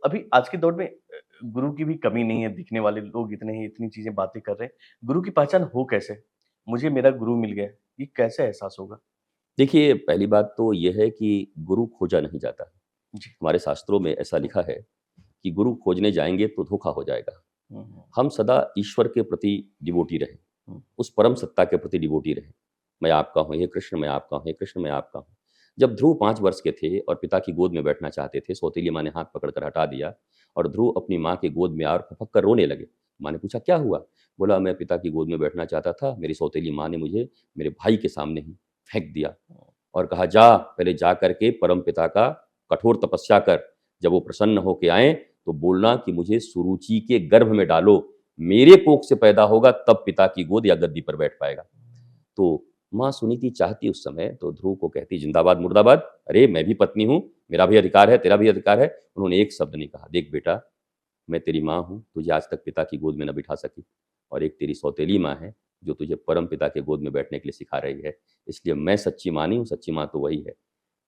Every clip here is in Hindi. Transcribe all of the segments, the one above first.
अभी आज के दौर में गुरु की भी कमी नहीं है, दिखने वाले लोग इतने ही इतनी चीज़ें बातें कर रहे हैं। गुरु की पहचान हो कैसे? मुझे मेरा गुरु मिल गया, ये कैसे एहसास होगा? देखिए, पहली बात तो ये है कि गुरु खोजा नहीं जाता। जी। हमारे शास्त्रों में ऐसा लिखा है कि गुरु खोजने जाएँगे तो धोखा हो जाएगा। हुँ, हुँ, हम सदा ईश्वर के प्रति डिवोटी रहें, हुँ, उस परम सत्ता के प्रति डिवोटी रहें। मैं आपका हूँ, हे कृष्ण मैं आपका हूँ, हे कृष्ण मैं आपका हूँ। जब ध्रुव 5 वर्ष के थे और पिता की गोद में बैठना चाहते थे, सौतेली माँ ने हाथ पकड़कर हटा दिया और ध्रुव अपनी माँ की गोद में और फपक कर रोने लगे। माँ ने पूछा, "क्या हुआ?" बोला, "मैं पिता की गोद में बैठना चाहता था, मेरी सौतेली माँ ने मुझे मेरे भाई के सामने ही फेंक दिया।" और कहा, "जा, पहले जा कर के परमपिता का कठोर तपस्या कर। जब वो प्रसन्न होके आएँ, तो बोलना कि मुझे सुरुचि के गर्भ में डालो। मेरे कोख से पैदा होगा तब पिता की गोद या गद्दी पर बैठ पाएगा।" तो माँ सुनीति चाहती उस समय तो ध्रुव को कहती, "ज़िंदाबाद मुर्दाबाद, अरे मैं भी पत्नी हूँ, मेरा भी अधिकार है, तेरा भी अधिकार है।" उन्होंने एक शब्द नहीं कहा, "देख बेटा, मैं तेरी माँ हूँ, तुझे आज तक पिता की गोद में न बिठा सकी और एक तेरी सौतेली माँ है, जो तुझे परम पिता के गोद में बैठने के लिए सिखा रही है। इसलिए मैं सच्ची माँ नहीं हूँ, सच्ची माँ तो वही है।"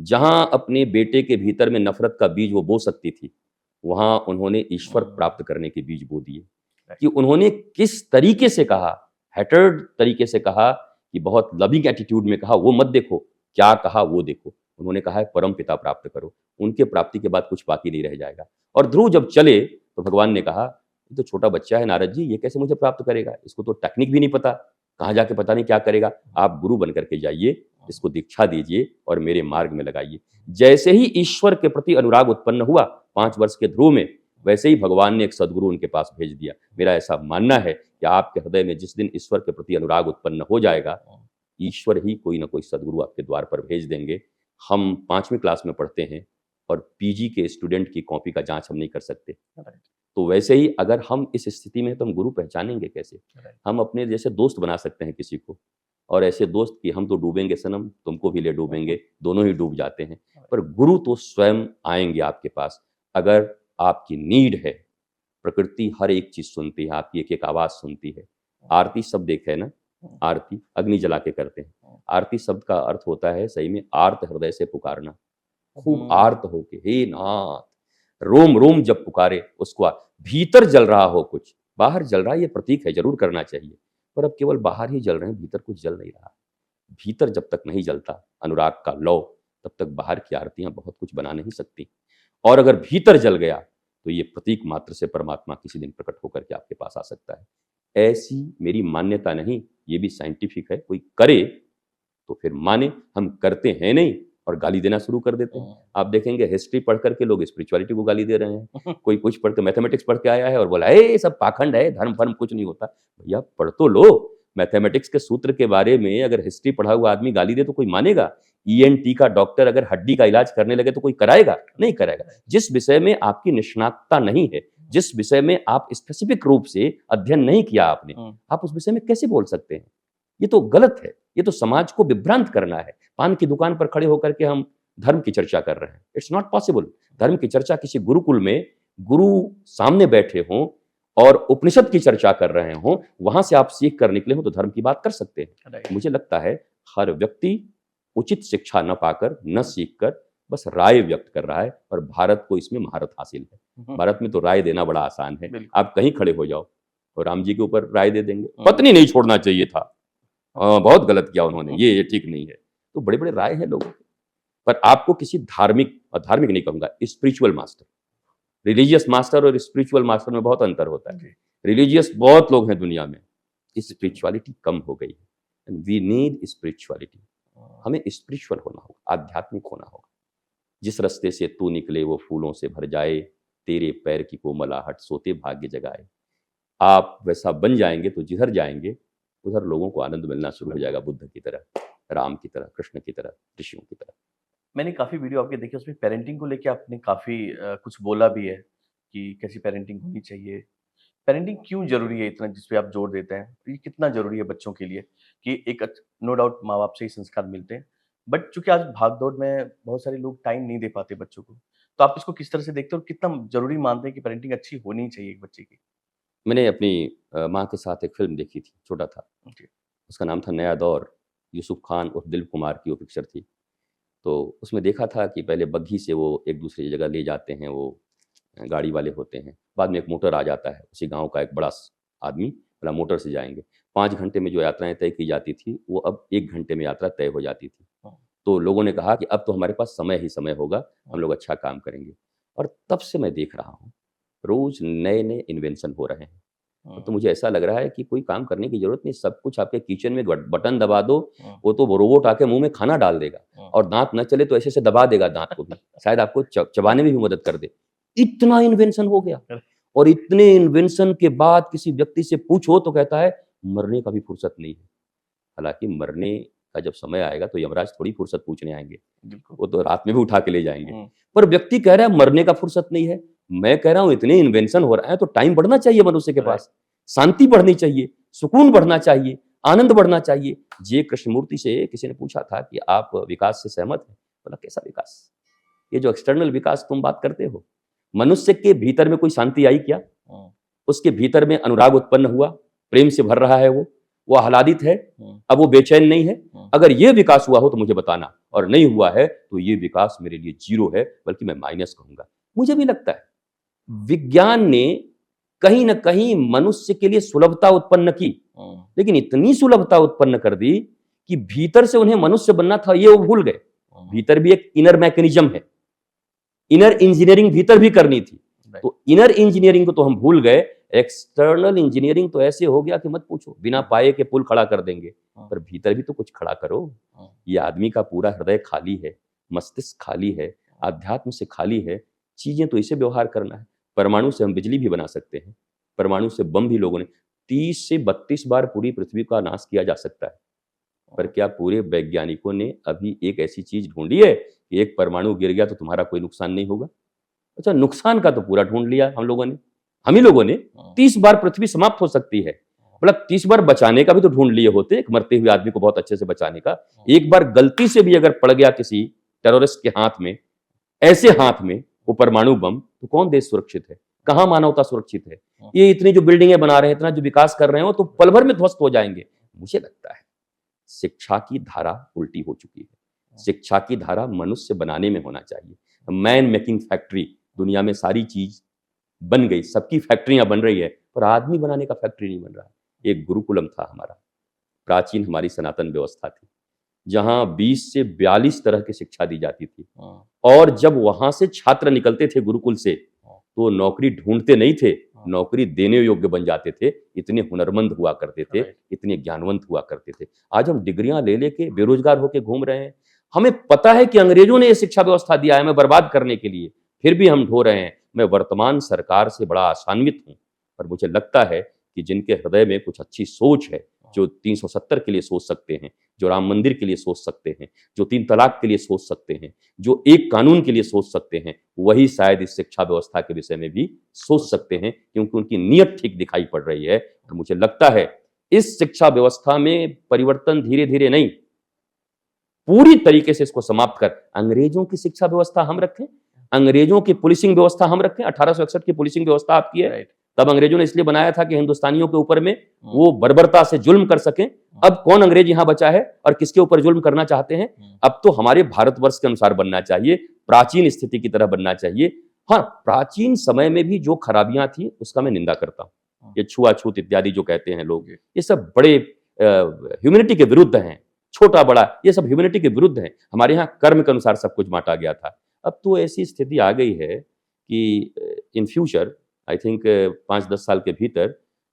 जहाँ अपने बेटे के भीतर में नफ़रत का बीज वो बो सकती थी, वहाँ उन्होंने ईश्वर हुँ, प्राप्त करने के बीज बो दिए। राइट। कि उन्होंने किस तरीके से कहा, हेटर्ड तरीके से कहा कि बहुत लविंग एटीट्यूड में कहा, "वो मत देखो, क्या कहा वो देखो।" उन्होंने कहा है, "परम पिता प्राप्त करो।" उनके प्राप्ति के बाद कुछ बाकी नहीं रह जाएगा। और ध्रुव जब चले, तो भगवान ने कहा, "ये तो छोटा बच्चा है नारद जी, ये कैसे मुझे प्राप्त करेगा? इसको तो टेक्निक भी नहीं पता, कहाँ जाके पता नहीं क्या करेगा। आप गुरु बन कर के जाइए, इसको दीक्षा दीजिए और मेरे मार्ग में लगाइए।" जैसे ही ईश्वर के प्रति अनुराग उत्पन्न हुआ, 5 वर्ष के ध्रुव में, वैसे ही भगवान ने एक सद्गुरु उनके पास भेज दिया। मेरा ऐसा मानना है कि आपके हृदय में जिस दिन ईश्वर के प्रति अनुराग उत्पन्न हो जाएगा, ईश्वर ही कोई ना कोई सद्गुरु आपके द्वार पर भेज देंगे। हम 5वीं क्लास में पढ़ते हैं और पीजी के स्टूडेंट की कॉपी का जाँच हम नहीं कर सकते। राइट, तो वैसे ही अगर हम इस स्थिति में हैं, तो हम गुरु पहचानेंगे कैसे? राइट। हम अपने जैसे दोस्त बना सकते हैं किसी को और ऐसे दोस्त कि हम तो डूबेंगे सनम, तुमको भी ले डूबेंगे, दोनों ही डूब जाते हैं। पर गुरु तो स्वयं आएँगे आपके पास, अगर आपकी नीड है। प्रकृति हर एक चीज़ सुनती है, आपकी एक-एक आवाज़ सुनती है। आरती शब्द एक है ना, हुँ, आरती अग्नि जला के करते हैं। हुँ, आरती शब्द का अर्थ होता है सही में आर्त हृदय से पुकारना, खूब हुँ, आर्त होके, हे नाथ! रोम-रोम जब पुकारे उसको भीतर जल रहा हो कुछ, बाहर जल रहा है ये प्रतीक है, ज़रूर करना चाहिए। पर अब केवल बाहर ही जल रहे हैं, भीतर कुछ जल नहीं रहा। भीतर जब तक नहीं जलता अनुराग का लौ, तब तक बाहर की आरतियाँ बहुत कुछ बना नहीं सकती। और अगर भीतर जल गया, तो ये प्रतीक मात्र से परमात्मा किसी दिन प्रकट होकर के आपके पास आ सकता है। ऐसी मेरी मान्यता नहीं, ये भी साइंटिफिक है, कोई करे तो फिर माने, हम करते हैं नहीं और गाली देना शुरू कर देते हैं। हुँ। आप देखेंगे हिस्ट्री पढ़ कर के लोग स्पिरिचुअलिटी को गाली दे रहे हैं। कोई कुछ पढ़ के मैथमेटिक्स पढ़ के आया है और बोला, "ये सब पाखंड है, धर्म-वर्म कुछ नहीं होता।" भैया पढ़ तो लो, मैथमेटिक्स के सूत्र के बारे में अगर हिस्ट्री पढ़ा हुआ आदमी गाली दे तो कोई मानेगा? ईएनटी का डॉक्टर अगर हड्डी का इलाज करने लगे तो कोई कराएगा? नहीं कराएगा। जिस विषय में आपकी निष्णातता नहीं है, जिस विषय में आप स्पेसिफिक रूप से अध्ययन नहीं किया आपने, हुँ, आप उस विषय में कैसे बोल सकते हैं? ये तो गलत है, ये तो समाज को विभ्रांत करना है। पान की दुकान पर खड़े होकर के हम धर्म की चर्चा कर रहे हैं, इट्स नॉट पॉसिबल। धर्म की चर्चा किसी गुरुकुल में गुरु सामने बैठे हों और उपनिषद की चर्चा कर रहे हों, वहाँ से आप सीख कर निकले हों तो धर्म की बात कर सकते हैं। राइट। मुझे लगता है हर व्यक्ति उचित शिक्षा न पाकर, न सीख कर बस राय व्यक्त कर रहा है और भारत को इसमें महारत हासिल है। हुँ, भारत में तो राय देना बड़ा आसान है, बिल्कुल। आप कहीं खड़े हो जाओ और राम जी के ऊपर राय दे देंगे, हुँ, पत्नी नहीं छोड़ना चाहिए था। बहुत गलत किया उन्होंने, हुँ, ये ठीक नहीं है। तो बड़े-बड़े राय हैं लोगों के। पर आपको किसी धार्मिक नहीं कहूँगा, स्पिरिचुअल मास्टर, रिलीजियस मास्टर और स्पिरिचुअल मास्टर में बहुत अंतर होता है। जी। रिलीजियस बहुत लोग हैं दुनिया में, स्पिरिचुअलिटी कम हो गई है एंड वी नीड स्पिरिचुअलिटी। हुँ, हमें स्पिरिचुअल होना होगा, आध्यात्मिक होना होगा। जिस रास्ते से तू निकले वो फूलों से भर जाए, तेरे पैर की कोमलाहट सोते भाग्य जगाए। आप वैसा बन जाएँगे तो जिधर जाएँगे, उधर लोगों को आनंद मिलना शुरू हो जाएगा बुद्ध की तरह, राम की तरह, कृष्ण की तरह, ऋषियों की तरह। मैंने काफ़ी वीडियो आपके देखे, उसमें पेरेंटिंग को लेके आपने काफ़ी कुछ बोला भी है कि कैसी पेरेंटिंग होनी चाहिए। पेरेंटिंग क्यों ज़रूरी है इतना, जिस पे आप जोर देते हैं? तो ये कितना ज़रूरी है बच्चों के लिए कि एक नो डाउट माँ-बाप से ही संस्कार मिलते हैं। बट चूँकि आज भाग-दौड़ में बहुत सारे लोग टाइम नहीं दे पाते बच्चों को। तो आप इसको किस तरह से देखते हो और कितना ज़रूरी मानते हैं कि पेरेंटिंग अच्छी होनी ही चाहिए एक बच्चे की? मैंने अपनी माँ के साथ एक फ़िल्म देखी थी, छोटा था, जी। उसका नाम था नया दौर, यूसुफ खान और दिलीप कुमार की वो पिक्चर थी। तो उसमें देखा था कि पहले बग्घी से वो एक दूसरी जगह ले जाते हैं, वो गाड़ी वाले होते हैं, बाद में एक मोटर आ जाता है, उसी गाँव का एक बड़ा आदमी बोला मोटर से जाएँगे। 5 घंटे में जो यात्राएँ तय की जाती थी, वो अब 1 घंटे में यात्रा तय हो जाती थी। हाँ, तो लोगों ने कहा कि अब तो हमारे पास समय ही समय होगा, हम हाँ, लोग अच्छा काम करेंगे। और तब से मैं देख रहा हूँ, रोज़ नए-नए इन्वेंशन हो रहे हैं। तो हाँ, मुझे ऐसा लग रहा है कि कोई काम करने की ज़रूरत नहीं, सब कुछ आपके किचन में बटन दबा दो, हाँ, वो तो वो रोबोट आके मुँह में खाना डाल देगा हाँ। और दाँत न चले तो ऐसे-ऐसे दबा देगा दाँत को भी, शायद आपको चबाने में भी मदद कर दे। इतना इन्वेंशन हो गया अरे! और इतने इन्वेंशन के बाद किसी व्यक्ति से पूछो तो कहता है, मरने का भी फुर्सत नहीं है। हालाँकि मरने का जब समय आएगा तो यमराज थोड़ी फुर्सत पूछने आएँगे, बिल्कुल। वो तो रात में भी उठा के ले जाएँगे। हुँ, पर व्यक्ति कह रहा है मरने का फुर्सत नहीं है। मैं कह रहा हूँ इतने इन्वेंशन हो रहा है तो टाइम बढ़ना चाहिए मनुष्य के राइट। पास, शांति बढ़नी चाहिए, सुकून बढ़ना चाहिए, आनंद बढ़ना चाहिए। जे कृष्णमूर्ति से किसी ने पूछा था कि आप विकास से सहमत हैं? बोला कैसा विकास? ये जो एक्सटर्नल विकास तुम बात करते हो, मनुष्य के भीतर में कोई शांति आई क्या? हुँ, उसके भीतर में अनुराग उत्पन्न हुआ, प्रेम से भर रहा है वो आह्लादित है, हुँ, अब वो बेचैन नहीं है। हुँ, अगर ये विकास हुआ हो तो मुझे बताना और नहीं हुआ है तो ये विकास मेरे लिए ज़ीरो है, बल्कि मैं माइनस कहूँगा। मुझे भी लगता है, विज्ञान ने कहीं न कहीं मनुष्य के लिए सुलभता उत्पन्न की, हुँ, लेकिन इतनी सुलभता उत्पन्न कर दी कि भीतर से उन्हें मनुष्य बनना था ये वो भूल गए। हुँ, भीतर भी एक इनर मैकेनिज़्म है, इनर इंजीनियरिंग भीतर भी करनी थी। राइट। तो इनर इंजीनियरिंग को तो हम भूल गए, एक्सटर्नल इंजीनियरिंग तो ऐसे हो गया कि मत पूछो, बिना पाए के पुल खड़ा कर देंगे। हाँ, पर भीतर भी तो कुछ खड़ा करो। हाँ, ये आदमी का पूरा हृदय खाली है, मस्तिष्क खाली है, अध्यात्म से खाली है, चीज़ें तो इसे व्यवहार करना है। परमाणु से हम बिजली भी बना सकते हैं, परमाणु से बम भी लोगों ने 30 से 32 बार पूरी पृथ्वी का नाश किया जा सकता है। पर हाँ, क्या पूरे वैज्ञानिकों ने अभी एक ऐसी चीज़ ढूँढी है कि एक परमाणु गिर गया तो तुम्हारा कोई नुकसान नहीं होगा? अच्छा, नुकसान का तो पूरा ढूँढ लिया हम लोगों ने। हम ही लोगों ने हाँ, 30 बार पृथ्वी समाप्त हो सकती है। मतलब 30 बार बचाने का भी तो ढूँढ लिए होते, एक मरते हुए आदमी को बहुत अच्छे से बचाने का। हाँ, एक बार गलती से भी अगर पड़ गया किसी टेररिस्ट के हाथ में, ऐसे हाथ में वो परमाणु बम, तो कौन देश सुरक्षित है? कहाँ मानवता सुरक्षित है? हाँ, ये इतनी जो बिल्डिंगें बना रहे हैं, इतना जो विकास कर रहे हैं, वो तो पल भर में ध्वस्त हो जाएँगे। मुझे लगता है शिक्षा की धारा उल्टी हो चुकी है। शिक्षा की धारा मनुष्य बनाने में होना चाहिए। मैन मेकिंग फैक्ट्री, दुनिया में सारी चीज़ बन गई, सबकी फैक्ट्रियाँ बन रही है, पर आदमी बनाने का फैक्ट्री नहीं बन रहा है। एक गुरुकुलम था हमारा, प्राचीन हमारी सनातन व्यवस्था थी, जहाँ 20 से 42 तरह की शिक्षा दी जाती थी हाँ, और जब वहाँ से छात्र निकलते थे गुरुकुल से, हाँ, तो नौकरी ढूँढते नहीं थे, हाँ, नौकरी देने योग्य बन जाते थे, इतने हुनरमंद हुआ करते थे, राइट। इतने ज्ञानवंत हुआ करते थे। आज हम डिग्रियाँ ले लेके बेरोज़गार होके घूम रहे हैं। हमें पता है कि अंग्रेज़ों ने ये शिक्षा व्यवस्था दिया है हमें बर्बाद करने के लिए, फिर भी हम ढो रहे हैं। मैं वर्तमान सरकार से बड़ा आशान्वित हूँ, पर मुझे लगता है कि जिनके हृदय में कुछ अच्छी सोच है, जो 370 के लिए सोच सकते हैं, जो राम मंदिर के लिए सोच सकते हैं, जो 3 तलाक के लिए सोच सकते हैं, जो एक कानून के लिए सोच सकते हैं, वही शायद इस शिक्षा व्यवस्था के विषय में भी सोच सकते हैं, क्योंकि उनकी नीयत ठीक दिखाई पड़ रही है। और मुझे लगता है इस शिक्षा व्यवस्था में परिवर्तन धीरे-धीरे नहीं, पूरी तरीके से इसको समाप्त कर अंग्रेजों की शिक्षा व्यवस्था हम रखें, अंग्रेजों की पुलिसिंग व्यवस्था हम रखें। 1861 की पुलिसिंग व्यवस्था आपकी है, राइट। तब अंग्रेजों ने इसलिए बनाया था कि हिंदुस्तानियों के ऊपर में हुँ, वो बर्बरता से जुल्म कर सकें। अब कौन अंग्रेज यहाँ बचा है और किसके ऊपर जुल्म करना चाहते हैं? हुँ, अब तो हमारे भारतवर्ष के अनुसार बनना चाहिए, प्राचीन स्थिति की तरह बनना चाहिए। हाँ, प्राचीन समय में भी जो खराबियां थी उसका मैं निंदा करता हूँ। हाँ, ये छुआछूत इत्यादि जो कहते हैं लोग, जी, ये सब बड़े ह्यूमैनिटी के विरुद्ध हैं। छोटा बड़ा ये सब ह्यूमैनिटी के विरुद्ध हैं। हमारे यहाँ कर्म के अनुसार सब कुछ बाँटा गया था। अब तो ऐसी स्थिति आ गई है कि इन फ्यूचर आई थिंक 5-10 साल के भीतर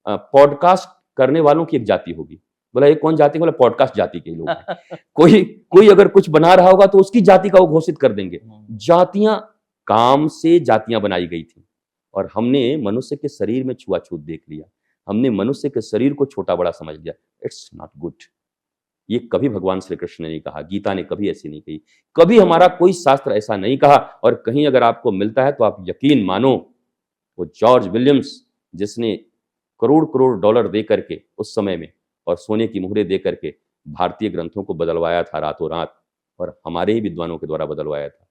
पॉडकास्ट करने वालों की एक जाति होगी। बोला ये कौन जाति? बोला पॉडकास्ट जाति के ही लोग हैं। कोई कोई अगर कुछ बना रहा होगा तो उसकी जाति का वो घोषित कर देंगे। हुँ, जातियाँ काम से जातियाँ बनाई गई थी और हमने मनुष्य के शरीर में छुआ-छूत देख लिया। हमने मनुष्य के शरीर को छोटा-बड़ा समझ लिया। It's not good. ये कभी भगवान श्री कृष्ण ने नहीं कहा, गीता ने कभी ऐसी नहीं कही, कभी हमारा कोई शास्त्र ऐसा नहीं कहा। और कहीं अगर आपको मिलता है तो आप यकीन मानो, वो जॉर्ज विलियम्स जिसने करोड़-करोड़ डॉलर दे करके उस समय में और सोने की मुहरें दे करके भारतीय ग्रंथों को बदलवाया था रातों-रात और हमारे ही विद्वानों के द्वारा बदलवाया था।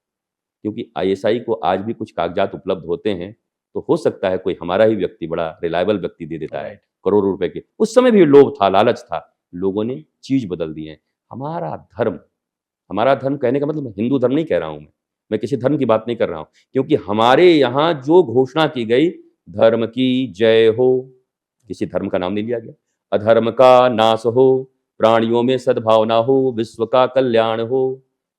क्योंकि आईएसआई को आज भी कुछ कागज़ात उपलब्ध होते हैं, तो हो सकता है कोई हमारा ही व्यक्ति बड़ा रिलायबल व्यक्ति दे देता है, राइट। करोड़ों रुपए के। उस समय भी लोभ था, लालच था, लोगों ने चीज़ बदल दी है। हमारा धर्म कहने का मतलब मैं हिंदू धर्म नहीं कह रहा हूँ मैं। मैं किसी धर्म की बात नहीं कर रहा हूँ, क्योंकि हमारे यहाँ जो घोषणा की गई, धर्म की जय हो, किसी धर्म का नाम नहीं लिया गया। अधर्म का नाश हो, प्राणियों में सद्भावना हो, विश्व का कल्याण हो,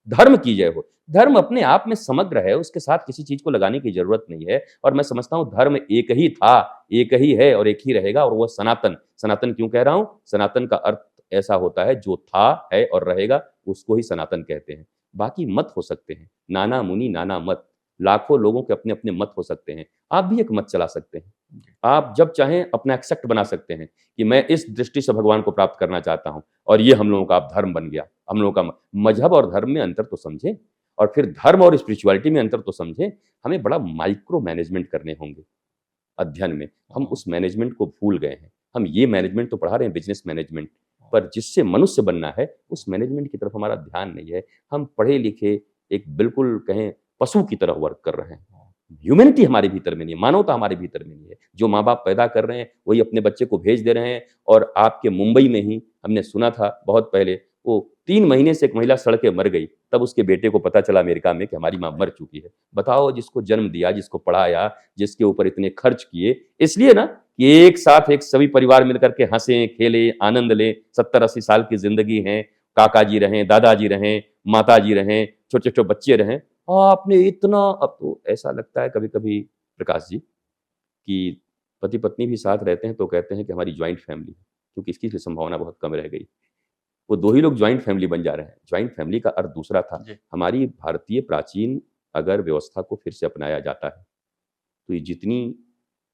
धर्म की जय हो। धर्म अपने आप में समग्र है, उसके साथ किसी चीज को लगाने की जरूरत नहीं है। और मैं समझता हूं धर्म एक ही था, एक ही है और एक ही रहेगा, और वह सनातन। सनातन क्यों कह रहा हूं? सनातन का अर्थ ऐसा होता है जो था, है और रहेगा, उसको ही सनातन कहते हैं। बाकी मत हो सकते हैं, नाना मुनि नाना मत, लाखों लोगों के अपने अपने मत हो सकते हैं। आप भी एक मत चला सकते हैं, आप जब चाहें अपना एक्सेप्ट बना सकते हैं कि मैं इस दृष्टि से भगवान को प्राप्त करना चाहता हूं, और ये हम लोगों का अब धर्म बन गया। हम लोगों का मजहब और धर्म में अंतर तो समझें, और फिर धर्म और स्पिरिचुअलिटी में अंतर तो समझें। हमें बड़ा माइक्रो मैनेजमेंट करने होंगे अध्ययन में, हम उस मैनेजमेंट को भूल गए हैं। हम ये मैनेजमेंट तो पढ़ा रहे हैं, बिजनेस मैनेजमेंट, पर जिससे मनुष्य बनना है उस मैनेजमेंट की तरफ हमारा ध्यान नहीं है। हम पढ़े लिखे एक बिल्कुल कहें पशु की तरह वर्क कर रहे हैं। ह्यूमैनिटी हमारे भीतर में नहीं है, मानवता हमारे भीतर में नहीं है। जो माँ बाप पैदा कर रहे हैं वही अपने बच्चे को भेज दे रहे हैं। और आपके मुंबई में ही हमने सुना था बहुत पहले, वो 3 महीने से एक महिला सड़ के मर गई, तब उसके बेटे को पता चला अमेरिका में कि हमारी माँ मर चुकी है। बताओ, जिसको जन्म दिया, जिसको पढ़ाया, जिसके ऊपर इतने खर्च किए, इसलिए ना कि एक साथ एक सभी परिवार मिलकर के हंसे खेले आनंद लें। 70-80 साल की जिंदगी है, काका जी रहें, दादाजी रहें, माता जी रहें, छोटे छोटे बच्चे रहें। आपने इतना, अब तो ऐसा लगता है कभी कभी प्रकाश जी कि पति पत्नी भी साथ रहते हैं तो कहते हैं कि हमारी ज्वाइंट फैमिली है, क्योंकि इसकी संभावना बहुत कम रह गई। वो 2 ही लोग ज्वाइंट फैमिली बन जा रहे हैं। ज्वाइंट फैमिली का अर्थ दूसरा था। जी। हमारी भारतीय प्राचीन अगर व्यवस्था को फिर से अपनाया जाता है, तो ये जितनी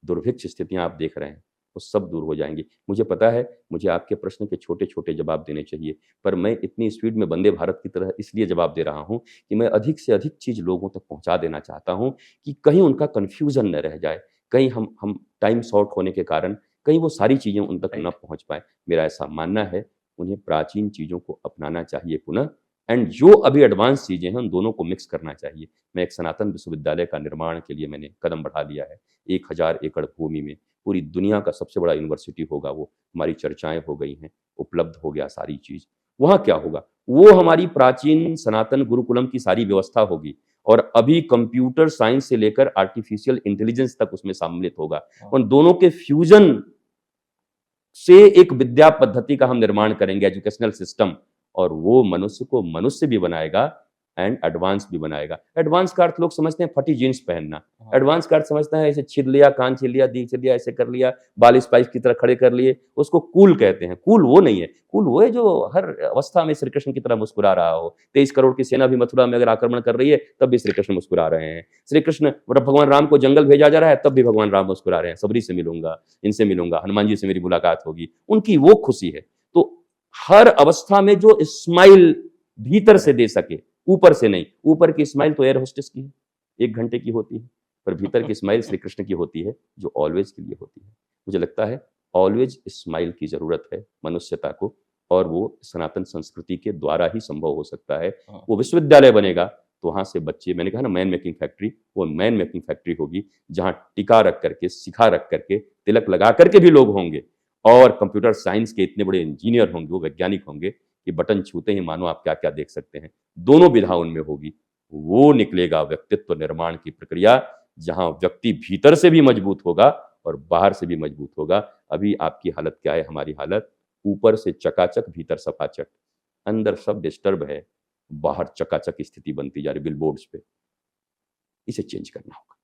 दुर्भिक्ष स्थितियाँ आप देख रहे हैं, वो सब दूर हो जाएँगी। मुझे पता है, मुझे आपके प्रश्न के छोटे-छोटे जवाब देने चाहिए, पर मैं इतनी स्पीड में वंदे भारत की तरह इसलिए जवाब दे रहा हूँ कि मैं अधिक से अधिक चीज़ लोगों तक पहुँचा देना चाहता हूँ कि कहीं उनका कन्फ्यूज़न न रह जाए। कहीं हम टाइम शॉर्ट होने के कारण कहीं वो सारी चीज़ें उन तक न राइट। पहुँच पाएँ। मेरा ऐसा मानना है, उन्हें प्राचीन चीज़ों को अपनाना चाहिए पुनः, एंड जो अभी एडवांस चीज़ें हैं, उन दोनों को मिक्स करना चाहिए। मैं एक सनातन विश्वविद्यालय का निर्माण के लिए मैंने कदम बढ़ा लिया है। 1000 एकड़ भूमि में पूरी दुनिया का सबसे बड़ा यूनिवर्सिटी होगा वो। हमारी चर्चाएँ हो गई हैं, उपलब्ध हो गया सारी चीज़। वहाँ क्या होगा? वो हमारी प्राचीन सनातन गुरुकुलम की सारी व्यवस्था होगी, और अभी कंप्यूटर साइंस से लेकर आर्टिफिशियल इंटेलिजेंस तक उसमें सम्मिलित होगा। उन दोनों के फ्यूजन से एक विद्या पद्धति का हम निर्माण करेंगे, एजुकेशनल सिस्टम, और वो मनुष्य को मनुष्य भी बनाएगा एंड एडवांस भी बनाएगा। एडवांस का अर्थ लोग समझते हैं फटी जीन्स पहनना। एडवांस का अर्थ समझता है ऐसे छील लिया, कान छील लिया, दीख छील लिया, ऐसे कर लिया, बाल स्पाइस की तरह खड़े कर लिए, उसको कूल कहते हैं। कूल वो नहीं है। कूल वो है जो हर अवस्था में श्री कृष्ण की तरह मुस्कुरा रहा हो। 23 करोड़ की सेना भी मथुरा में अगर आक्रमण कर रही है, तब भी श्री कृष्ण मुस्कुरा रहे हैं। श्री कृष्ण, मतलब भगवान राम को जंगल भेजा जा रहा है, तब भी भगवान राम मुस्कुरा रहे हैं। सबरी से मिलूंगा, इनसे मिलूंगा, हनुमान जी से मेरी मुलाकात होगी, उनकी वो खुशी है। तो हर अवस्था में जो स्माइल भीतर से दे सके, ऊपर से नहीं। ऊपर की स्माइल तो एयर होस्टेस की है, 1 घंटे की होती है, पर भीतर की स्माइल श्री कृष्ण की होती है, जो ऑलवेज के लिए होती है। मुझे लगता है ऑलवेज स्माइल की जरूरत है मनुष्यता को, और वो सनातन संस्कृति के द्वारा ही संभव हो सकता है। वो विश्वविद्यालय बनेगा तो वहां से बच्चे, मैंने कहा ना मैन मेकिंग फैक्ट्री, वो मैन मेकिंग फैक्ट्री होगी, जहां टिका रख करके, सिखा रख करके, तिलक लगा करके भी लोग होंगे, और कंप्यूटर साइंस के इतने बड़े इंजीनियर होंगे, वो वैज्ञानिक होंगे कि बटन छूते ही मानो आप क्या क्या देख सकते हैं। दोनों विधा उनमें होगी। वो निकलेगा व्यक्तित्व निर्माण की प्रक्रिया, जहां व्यक्ति भीतर से भी मजबूत होगा और बाहर से भी मजबूत होगा। अभी आपकी हालत क्या है? हमारी हालत ऊपर से चकाचक, भीतर सफाचट, अंदर सब डिस्टर्ब है, बाहर चकाचक स्थिति बनती जा रही बिल बोर्ड्स पे। इसे चेंज करना होगा।